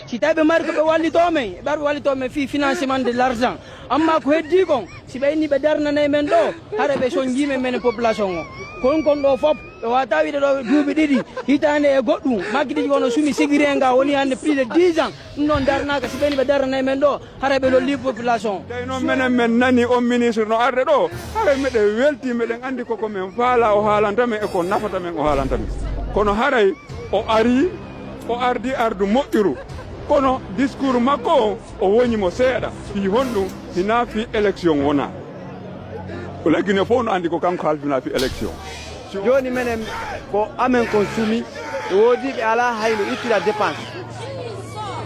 si tawi ɓe mari koɓe wallito men ɓe wallito men fi financement de l' argent amma ko heddi kon si ɓe inni ɓe darnanayi men ɗo hara ɓe son jimen men population o kon ɗo fof ɓe wata wiide ɗo duuɓi ɗiɗi hitande e goɗɗum makkitiji wono sumi sigirenga woni hande plus de 10 ans ɗum noon darnaka si ɓe inni ɓe darnanayi men ɗo hara ɓe lolli population tawi noon menen men nani on ministre no arde ɗo hara meɗen welti meɗen andi koko men faala o haalanta men eko nafata men o haalanta men kono haray o ardi ardu moƴƴuru kono discours makko o wonimo seeɗa fi honɗum hina fi élection wona ko laggine fof no andi ko kanko halfina fi élection joni menen ko amen kon sumi e woodi ɓe ala hayno ittira dépense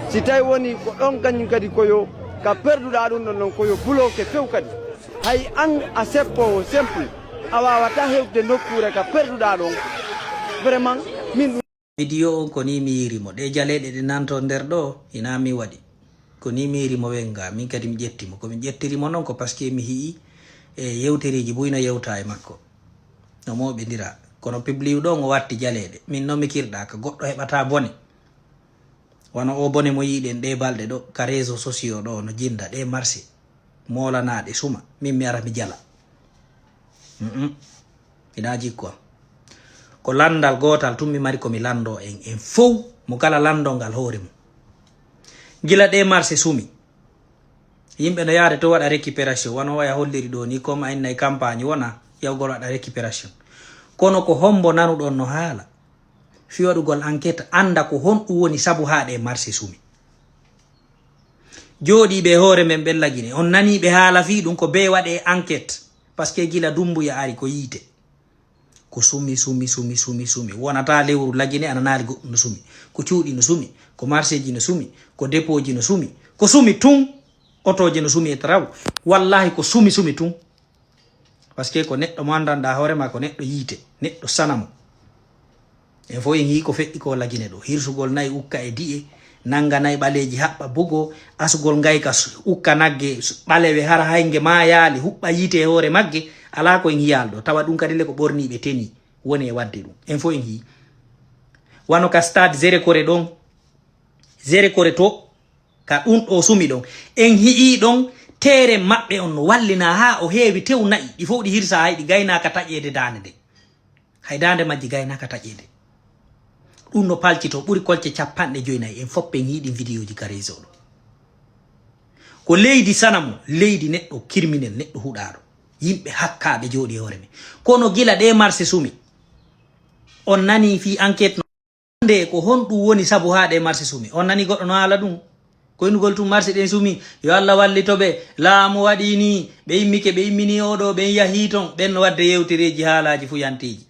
si tawi woni ko ɗon kañum kadi koyo ka perduɗa ɗum ɗon noon koyo buloke few kadi hay an a seppowo simple a wawata hewde nokkure ka perduɗa ɗon vraiment min video on ko ni mi yirimo ɗe jaleɗe ɗe nanto nder ɗo ina mi waɗi ko ni mi yirimo wenga min kadi mi ƴettimo komi ƴettirimo noon ko par ce que mi hii e yewteriji buyno yewta e makko no moɓidira kono publiw ɗo o watti jaleɗe min noon mi kirɗa ka goɗɗo heɓata bone wano o bone mo yiɗen ɗe balɗe ɗo ka réseau sociaux ɗo no jinda ɗe marché molanaɗe suma min mi ara mi jala ina jikko ko landal gotal tummi mari komi lando en fow mo kala landongal hoore mum gila ɗe marché sumi yimɓe no yaade to waɗa récupération wano waya holliri ɗo ni comme aynnayi campagne wona yawgol waɗa récupération kono ko hombo nanuɗon no haala fi waɗugol enquête anda ko honɗum woni sabu ha ɗe marché sumi jooɗiɓe hoore men ɓe lagine on naniɓe haala fi ɗum ko be waɗe enquête par ce que gila dumbuya ari ko yiite ko sumi wonata lewru lagine ananali goɗɗum no sumi ko cuuɗi no sumi ko marché ji no sumi ko dépôt ji no sumi ko sumi tun otoje no sumi e traw wallahi ko sumi tun par ce que ko neɗɗo mo andanɗa hoorema ko neɗɗo yiite neɗɗo sanamo en fo en yi ko feƴƴi ko lagine ɗo hirsugol nayi ukka e di'e nanga nayi ɓaleji haɓɓa bugo asugol gayka ukka nagge ɓalewe hara hayge ma yaali huɓɓa yiite e hoore magge ala ko en hiyal ɗo tawa ɗum kadi le ko ɓorniɓe teni woni e wadde ɗum en fo en hi wano ka stade zére kore ɗon zére kore to ka ɗum ɗo sumi ɗon en hi'i ɗon tere maɓɓe on no wallina ha o heewi tew nayi ɗi fof ɗi hirsa hay ɗi gaynaka taƴede dande nde hay dande majji gaynaka taƴede ɗum no palcito ɓuri kolce 50 en foppe en hiiɗi vidéo ji ka réseau ɗo ko leydi sanamo leydi neɗɗo criminel neɗɗo huɗaɗo yimɓe hakkaɓe jooɗi hoore men kono gila ɗe marché sumi on nani fi enquête no nde ko honɗum woni sabu ha ɗe marché sumi on nani goɗɗo no haala ɗum koynugol tum marché ɗen sumi yo Allah wallitoɓe laamu waɗi ni ɓe immike ɓe immini oɗo ɓen yahi ton ɓen no wadde yewtereji haalaji fu yanteji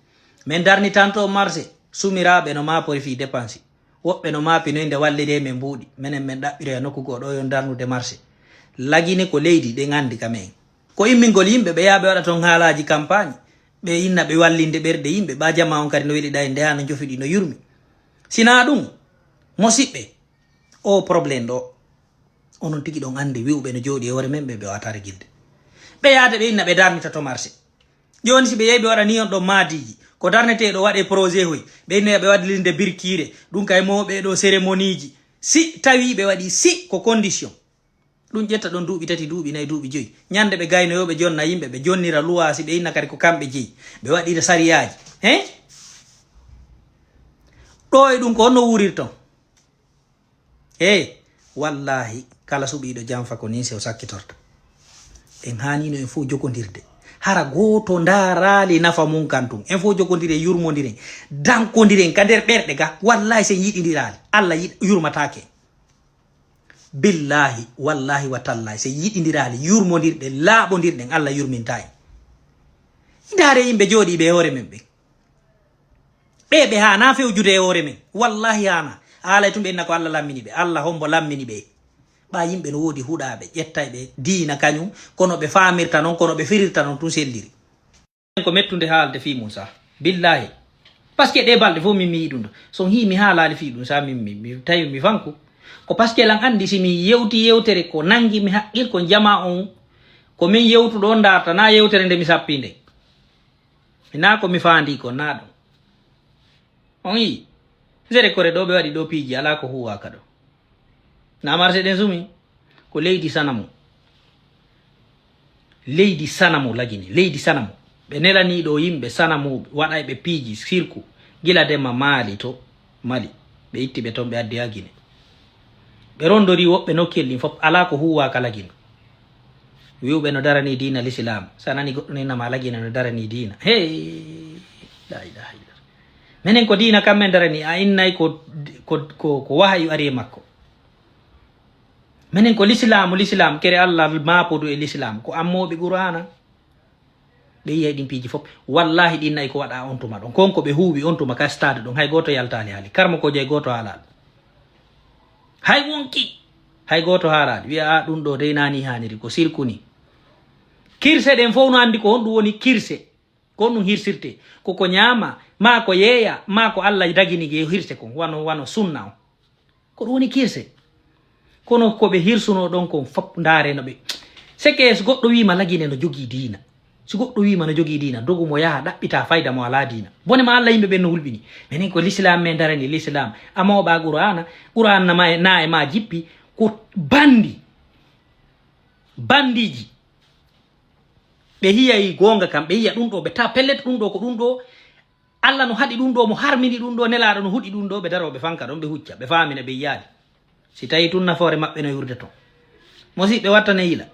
min darni tanto marché sumiraɓe no mapori fi dépense woɓɓe no mapi noyde wallide men mbuuɗi minen min ɗaɓɓire nokkugo ɗo yo darnude marché lagine ko leydi ɗen andi kamen ko immingol yimɓe ɓe yaaɓe waɗa toon haalaji campagne ɓe inna ɓe wallinde ɓerɗe yimɓe ɓa jama on kadi no weɗiɗa nde ha no jofiɗi no yurmi sina ɗum mosiɓɓe o probléme ɗo onon tigi ɗon andi wiwɓe no jooɗi e hoore men ɓe watare gilde ɓe yaade ɓe inna ɓe darnita to marché joni si ɓe yehi ɓe waɗa ni on ɗon maadiji ko darneteɗo waɗe projet hoy ɓe innoya ɓe waɗilinde birkire ɗum kay moɓe ɗo cérémonie ji si tawi ɓe waɗi si ko condition ɗum ƴetta ɗon duuɓi tati duuɓi nayi duuɓi joyi ñande ɓe gaynoyoɓe jonna yimɓe ɓe jonnira luwasi ɓe inna kadi ko kamɓe jeeyi ɓe waɗira sariyaji ɗo e ɗum ko honno wurirton wallahi kala suɓiɗo janfa ko ni sew sakkitorta en hanino en fof jogodirde hara goto darali nafa mum kantum en fof jogodire yurmodiren dankodiren ka nder ɓerɗe ga wallahi sen yiɗidirali Allah yurmatake billahi wallahi wa tallahi sen yiɗidirali yurmodirɗe laaɓodirɗen Allah yurminta en dare yimɓe jooɗiɓe e hoore men ɓe hana fewjude e hoore men wallahi hana haalay tum ɓe inna ko Allah lammini ɓe Allah hombo lammini ɓe ɓa yimɓe no woodi huɗaɓe ƴettay ɓe diina kañum kono ɓe famirta noon kono ɓe firirta noon tun selliri ko mettude haalde fi mum sa billahi par ce que ɗe balɗe fof min mi yiɗum ɗo son hi mi haalali fi ɗum sa mi tawi mi fanku ko par ce que lan andi si mi yewti yewtere ko nangi mi haqqil ko jama on ko min yewtuɗo darta na yewtere nde mi sappi nde na ko mi faandi ko na ɗum on yi zere kore ɗo ɓe waɗi ɗo piiji ala ko huwaka ɗo na marché den sumi ko leydi sanamu leydi sanamu lagini leydi sanamu ɓe nelaniɗo yimɓe sanamu waɗay ɓe piiji sirku gila dema Mali to Mali ɓe itti ɓe toon ɓe addi ha Guinée ɓe rondori woɓɓe nokkel ɗin fof ala ko huwaka lagino wiwɓe no darani dina l'islam sa nani goɗɗo nenama lagina no darani dina hey la ilaha illallah minen ko dina kammen darani a innay ko wahayu ari makko minen ko l'islam kere Allah mapodu e l'islam ko ammoɓe qur'ana ɓe yiyay ɗin piiji fof wallahi ɗin nayi ko waɗa on tuma ɗon konko ɓe huuɓi on tuma ka stade ɗon hay goto yaltali haali karmo ko jeey goto haalaɗo hay wonki hay goto haalaɗo wiya a ɗum ɗo dey nani haniri ko sirkuni kirse ɗen fof no andi ko honɗum woni kirse ko ɗum hirsirte koko ñaama ma ko yeeya ma ko Allah daginigi hirse kon wano sunna on ko ɗum woni kirse kono koɓe hirsuno ɗon kon fof ndaareno ɓe seke so goɗɗo wima lagine no jogii diina so goɗɗo wima no jogii diina dogu mo yaha ɗaɓɓita fayda mo ala diina bone ma Allah yimɓe ɓen no hulɓini minen ko l'islam men darani l'islam amoɓa qur'an na e ma jippi ko bandiji ɓe hiyayi gonga kam ɓe hiya ɗum ɗo ɓe ta pellet ɗum ɗo ko ɗum ɗo Allah no haɗi ɗum ɗo mo harmini ɗum ɗo nelaɗo no huɗi ɗum ɗo ɓe daro ɓe fanka ɗon ɓe hucca ɓe famina ɓe yiyaade si tawi tun nafoore maɓɓe no yurde toon musidɓe wattane yila